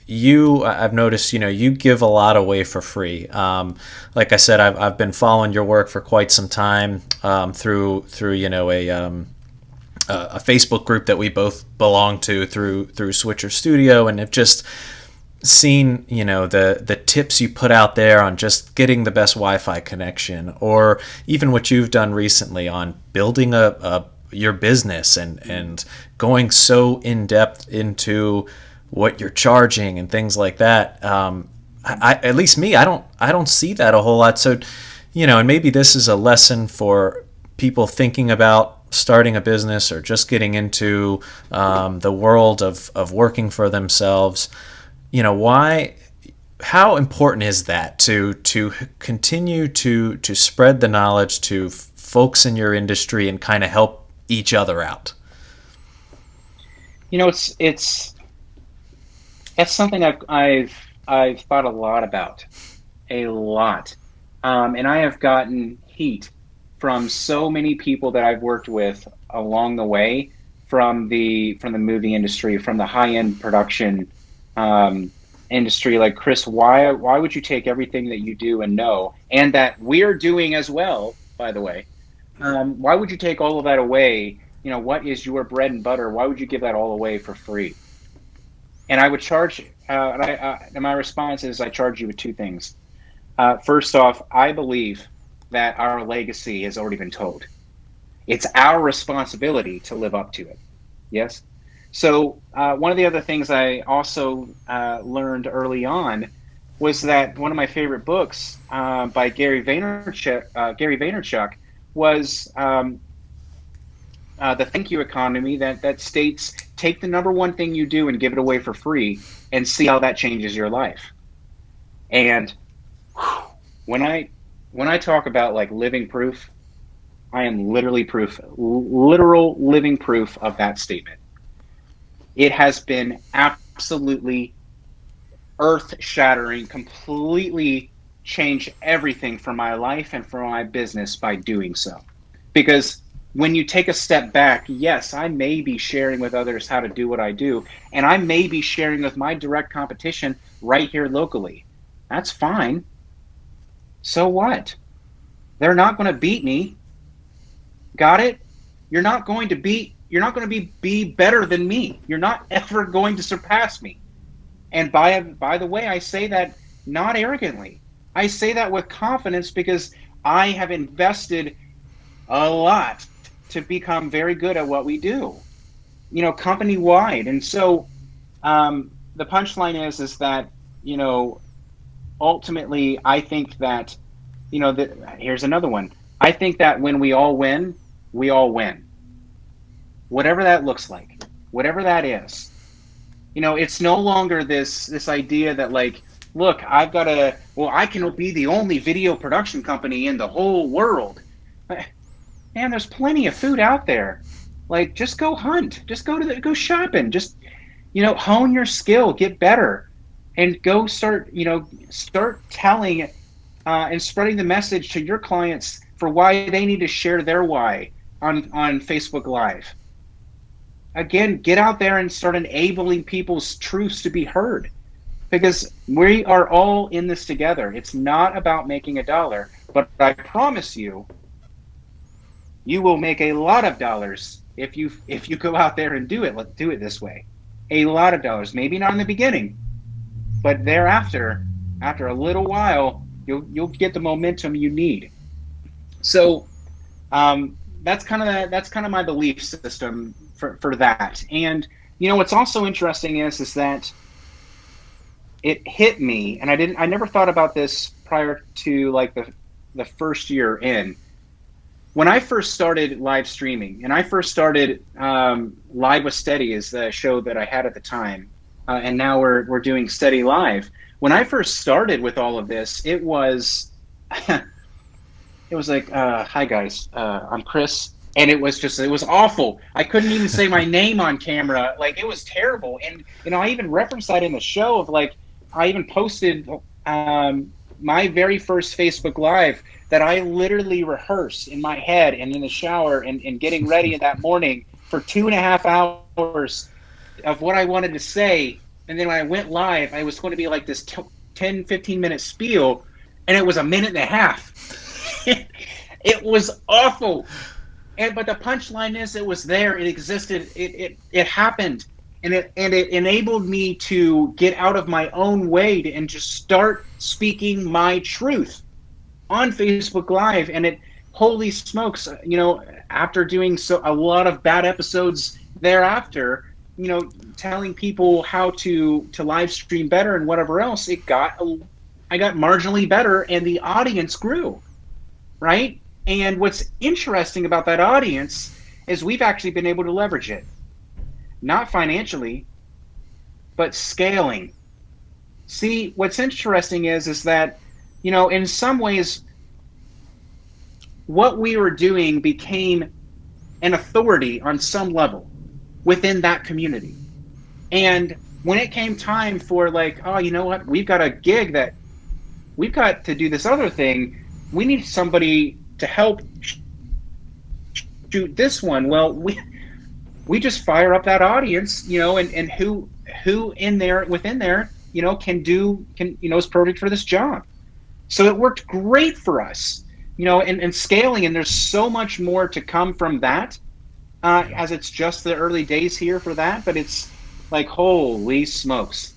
I've noticed, you give a lot away for free. Like I said, I've been following your work for quite some time, through a Facebook group that we both belong to through Switcher Studio, and have just seen, the tips you put out there on just getting the best Wi-Fi connection, or even what you've done recently on building your business, and going so in depth into what you're charging and things like that. At least me, I don't see that a whole lot. So, and maybe this is a lesson for people thinking about starting a business or just getting into the world of working for themselves. How important is that to continue to spread the knowledge to folks in your industry and kind of help each other out? It's that's something I've thought a lot about, a lot, and I have gotten heat from so many people that I've worked with along the way, from the movie industry, from the high end production industry. Like, Chris, why would you take everything that you do and know, and that we're doing as well, by the way? Why would you take all of that away? What is your bread and butter? Why would you give that all away for free? And I would charge, and my response is, I charge you with two things. First off, I believe that our legacy has already been told. It's our responsibility to live up to it. Yes. So one of the other things I also learned early on was that one of my favorite books by Gary Vaynerchuk was the Thank You Economy, that states, take the number one thing you do and give it away for free, and see how that changes your life. And when I talk about like living proof, I am literally proof, literal living proof of that statement. It has been absolutely earth shattering, completely changed everything for my life and for my business by doing so. Because when you take a step back, yes, I may be sharing with others how to do what I do, and I may be sharing with my direct competition right here locally. That's fine. So what? They're not going to beat me. Got it? You're not going to be better than me. You're not ever going to surpass me. And by the way, I say that not arrogantly. I say that with confidence because I have invested a lot to become very good at what we do, company wide. And so the punchline is that, ultimately, I think that, here's another one. I think that when we all win, we all win. Whatever that looks like, whatever that is. It's no longer this idea that, like, look, I can be the only video production company in the whole world. Man, there's plenty of food out there. Like, just go hunt, just go shopping, just, hone your skill, get better, and go start telling and spreading the message to your clients for why they need to share their why on Facebook Live. Again, get out there and start enabling people's truths to be heard, because we are all in this together. It's not about making a dollar, but I promise you, you will make a lot of dollars if you go out there and do it. Let's do it this way. A lot of dollars, maybe not in the beginning, but thereafter, after a little while, you'll get the momentum you need. So that's kind of my belief system for that. And what's also interesting is that it hit me, and I never thought about this prior to like the first year in. When I first started live streaming, and I first started Live with Steady is the show that I had at the time, and now we're doing Steady Live. When I first started with all of this, it was it was like, hi guys, I'm Chris, and it was awful. I couldn't even say my name on camera, like, it was terrible. And I even referenced that in the show of, like, I even posted my very first Facebook Live that I literally rehearsed in my head and in the shower and getting ready in that morning for 2.5 hours of what I wanted to say. And then when I went live, I was going to be like this 10, 15-minute spiel, and it was a minute and a half. It was awful. But the punchline is, it was there. It existed. It happened, and it enabled me to get out of my own way and just start speaking my truth on Facebook Live. And it, holy smokes, after doing a lot of bad episodes thereafter, telling people how to live stream better and whatever else, I got marginally better, and the audience grew, right? And what's interesting about that audience is we've actually been able to leverage it, not financially, but scaling. See, what's interesting is that, in some ways, what we were doing became an authority on some level within that community. And when it came time for, like, oh, you know what, we've got a gig that we've got to do this other thing, we need somebody to help shoot this one. Well, we just fire up that audience, and who in there, within there, is perfect for this job. So it worked great for us, and scaling. And there's so much more to come from that, as it's just the early days here for that. But it's like, holy smokes,